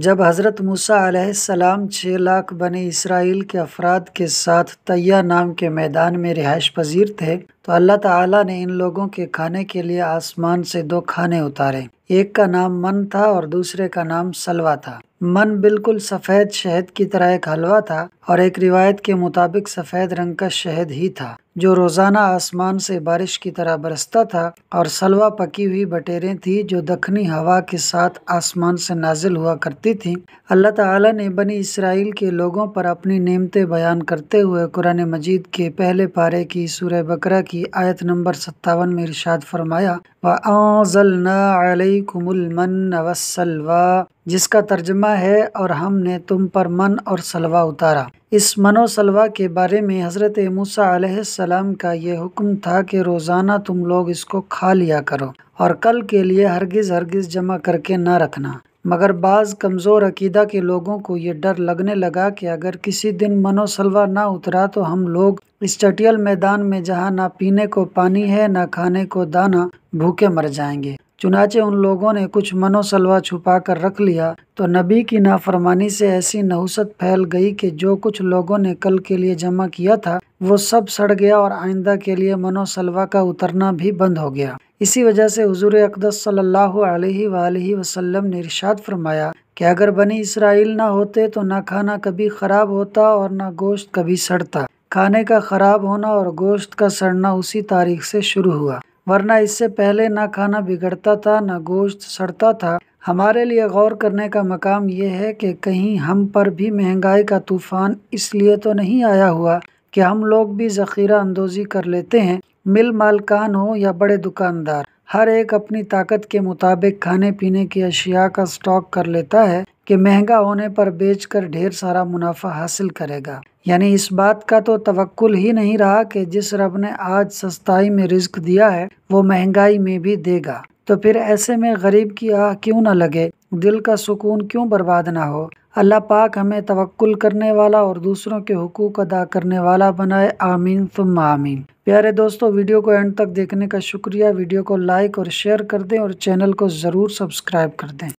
جب حضرت موسیٰ علیہ السلام 6 لاکھ بنی اسرائیل کے افراد کے ساتھ طیہ نام کے میدان میں رہائش پذیر تھے تو اللہ تعالیٰ نے ان لوگوں کے کھانے کے لیے آسمان سے 2 کھانے اتارے۔ ایک کا نام من تھا اور دوسرے کا نام سلویٰ تھا۔ من بالکل سفید شہد کی طرح ایک حلوہ تھا اور ایک روایت کے مطابق سفید رنگ کا شہد ہی تھا جو روزانہ آسمان سے بارش کی طرح برستا تھا، اور سلویٰ پکی ہوئی بٹیریں تھیں جو دکنی ہوا کے ساتھ آسمان سے نازل ہوا کرتی تھیں۔ اللہ تعالیٰ نے بنی اسرائیل کے لوگوں پر اپنی نعمتیں بیان کرتے ہوئے قرآن مجید کے پہلے پارے کی سورہ بقرہ کی آیت نمبر 57 میں ارشاد فرمایا وَأَنزَلْنَا عَلَيْكُمُ الْمَنَّ وَالسَّلْوَىٰ، جس کا ترجمہ ہے اور ہم نے تم پر من اور سلویٰ اتارا۔ اس من و سلویٰ کے بارے میں حضرت موسیٰ علیہ السلام کا یہ حکم تھا کہ روزانہ تم لوگ اس کو کھا لیا کرو اور کل کے لیے ہرگز جمع کر کے نہ رکھنا۔ مگر بعض کمزور عقیدہ کے لوگوں کو یہ ڈر لگنے لگا کہ اگر کسی دن من و سلویٰ نہ اترا تو ہم لوگ اس چٹیل میدان میں جہاں نہ پینے کو پانی ہے نہ کھانے کو دانا، بھوکے مر جائیں گے۔ چنانچہ ان لوگوں نے کچھ من و سلویٰ چھپا کر رکھ لیا تو نبی کی نافرمانی سے ایسی نحوست پھیل گئی کہ جو کچھ لوگوں نے کل کے لیے جمع کیا تھا وہ سب سڑ گیا اور آئندہ کے لیے من و سلویٰ کا اترنا بھی بند ہو گیا۔ اسی وجہ سے حضور اقدس صلی اللہ علیہ وآلہ وسلم نے ارشاد فرمایا کہ اگر بنی اسرائیل نہ ہوتے تو نہ کھانا کبھی خراب ہوتا اور نہ گوشت کبھی سڑتا۔ کھانے کا خراب ہونا اور گوشت کا سڑنا اسی تاریخ سے شروع ہوا، ورنہ اس سے پہلے نہ کھانا بگڑتا تھا نہ گوشت سڑتا تھا۔ ہمارے لیے غور کرنے کا مقام یہ ہے کہ کہیں ہم پر بھی مہنگائی کا طوفان اس لیے تو نہیں آیا ہوا کہ ہم لوگ بھی ذخیرہ اندوزی کر لیتے ہیں۔ مل مالکان ہوں یا بڑے دکاندار، ہر ایک اپنی طاقت کے مطابق کھانے پینے کی اشیاء کا اسٹاک کر لیتا ہے کہ مہنگا ہونے پر بیچ کر ڈھیر سارا منافع حاصل کرے گا۔ یعنی اس بات کا تو توکل ہی نہیں رہا کہ جس رب نے آج سستائی میں رزق دیا ہے وہ مہنگائی میں بھی دے گا، تو پھر ایسے میں غریب کی آہ کیوں نہ لگے، دل کا سکون کیوں برباد نہ ہو۔ اللہ پاک ہمیں توکل کرنے والا اور دوسروں کے حقوق ادا کرنے والا بنائے، آمین ثم آمین۔ پیارے دوستو، ویڈیو کو اینڈ تک دیکھنے کا شکریہ۔ ویڈیو کو لائک اور شیئر کر دیں اور چینل کو ضرور سبسکرائب کر دیں۔